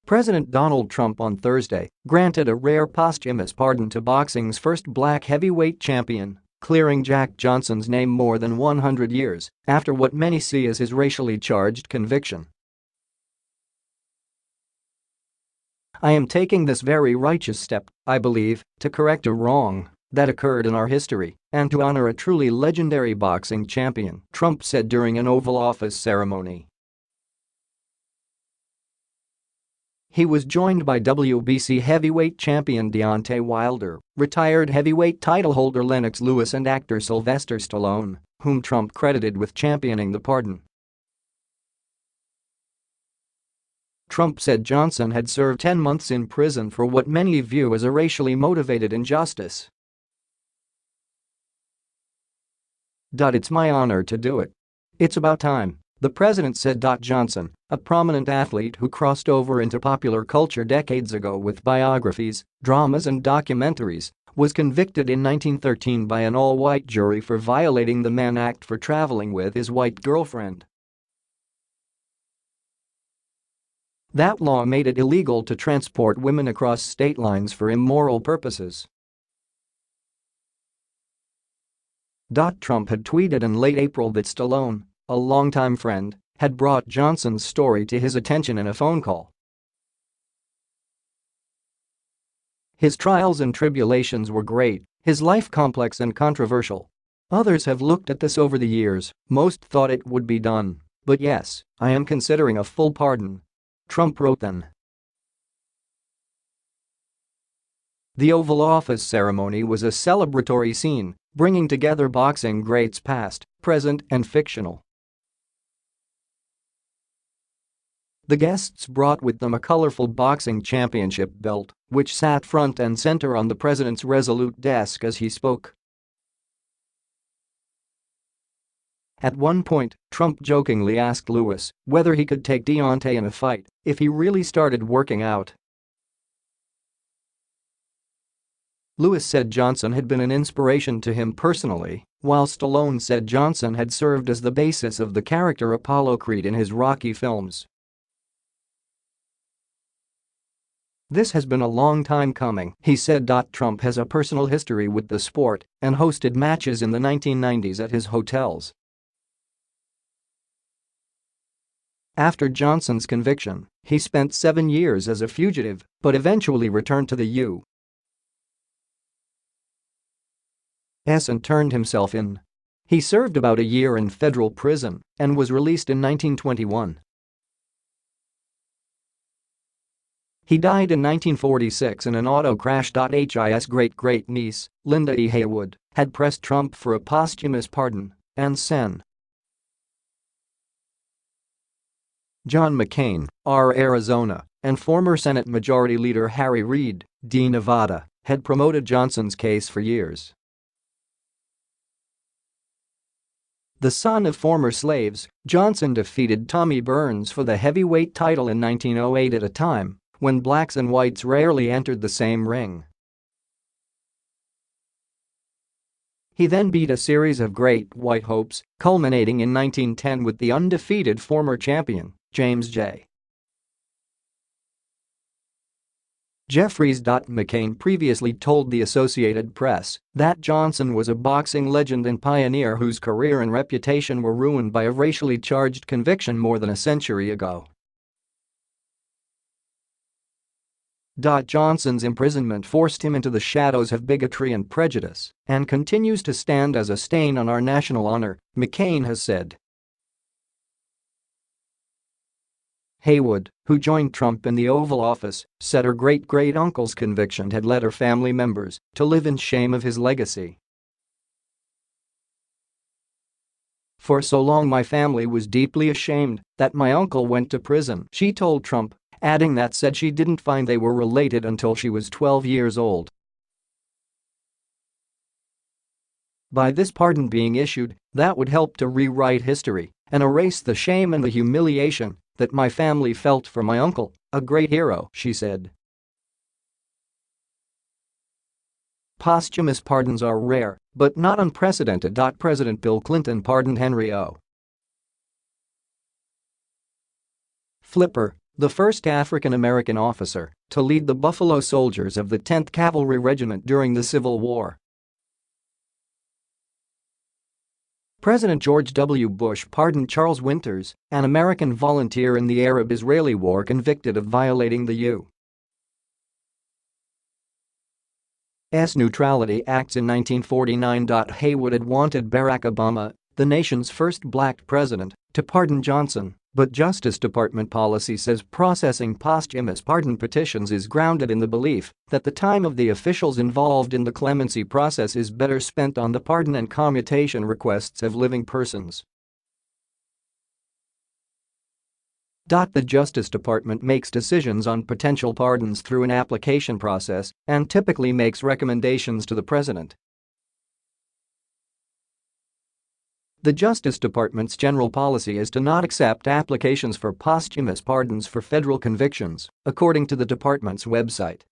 President Donald Trump on Thursday granted a rare posthumous pardon to boxing's first black heavyweight champion, clearing Jack Johnson's name more than 100 years after what many see as his racially charged conviction. "I am taking this very righteous step, I believe, to correct a wrong that occurred in our history and to honor a truly legendary boxing champion," Trump said during an Oval Office ceremony. He was joined by WBC heavyweight champion Deontay Wilder, retired heavyweight titleholder Lennox Lewis and actor Sylvester Stallone, whom Trump credited with championing the pardon. Trump said Johnson had served 10 months in prison for what many view as a racially motivated injustice. "It's my honor to do it. It's about time," the president said. Johnson, a prominent athlete who crossed over into popular culture decades ago with biographies, dramas and documentaries, was convicted in 1913 by an all-white jury for violating the Mann Act for traveling with his white girlfriend. That law made it illegal to transport women across state lines for immoral purposes. Trump had tweeted in late April that Stallone, a longtime friend, had brought Johnson's story to his attention in a phone call. "His trials and tribulations were great, his life complex and controversial. Others have looked at this over the years, most thought it would be done, but yes, I am considering a full pardon," Trump wrote then. The Oval Office ceremony was a celebratory scene, bringing together boxing greats past, present and fictional. The guests brought with them a colorful boxing championship belt, which sat front and center on the president's resolute desk as he spoke. At one point, Trump jokingly asked Lewis whether he could take Deontay in a fight if he really started working out. Lewis said Johnson had been an inspiration to him personally, while Stallone said Johnson had served as the basis of the character Apollo Creed in his Rocky films. "This has been a long time coming," he said. Trump has a personal history with the sport and hosted matches in the 1990s at his hotels. After Johnson's conviction, he spent 7 years as a fugitive but eventually returned to the U.S. and turned himself in. He served about a year in federal prison and was released in 1921. He died in 1946 in an auto crash. His great-great-niece, Linda E. Haywood, had pressed Trump for a posthumous pardon, and Sen. John McCain, R. Arizona, and former Senate Majority Leader Harry Reid, D. Nevada, had promoted Johnson's case for years. The son of former slaves, Johnson defeated Tommy Burns for the heavyweight title in 1908 at a time when blacks and whites rarely entered the same ring. He then beat a series of great white hopes, culminating in 1910 with the undefeated former champion, James J. Jeffries. McCain previously told the Associated Press that Johnson was a boxing legend and pioneer whose career and reputation were ruined by a racially charged conviction more than a century ago. Johnson's imprisonment forced him into the shadows of bigotry and prejudice and continues to stand as a stain on our national honor, McCain has said. Haywood, who joined Trump in the Oval Office, said her great-great-uncle's conviction had led her family members to live in shame of his legacy. "For so long my family was deeply ashamed that my uncle went to prison," she told Trump, adding that said she didn't find they were related until she was 12 years old. By this pardon being issued, that would help to rewrite history and erase the shame and the humiliation that my family felt for my uncle, a great hero, she said. Posthumous pardons are rare, but not unprecedented. President Bill Clinton pardoned Henry O. Flipper, the first African-American officer to lead the Buffalo Soldiers of the 10th Cavalry Regiment during the Civil War. President George W. Bush pardoned Charles Winters, an American volunteer in the Arab-Israeli War convicted of violating the U.S. Neutrality Acts in 1949. Haywood had wanted Barack Obama, the nation's first black president, to pardon Johnson, but Justice Department policy says processing posthumous pardon petitions is grounded in the belief that the time of the officials involved in the clemency process is better spent on the pardon and commutation requests of living persons. The Justice Department makes decisions on potential pardons through an application process and typically makes recommendations to the president. The Justice Department's general policy is to not accept applications for posthumous pardons for federal convictions, according to the department's website.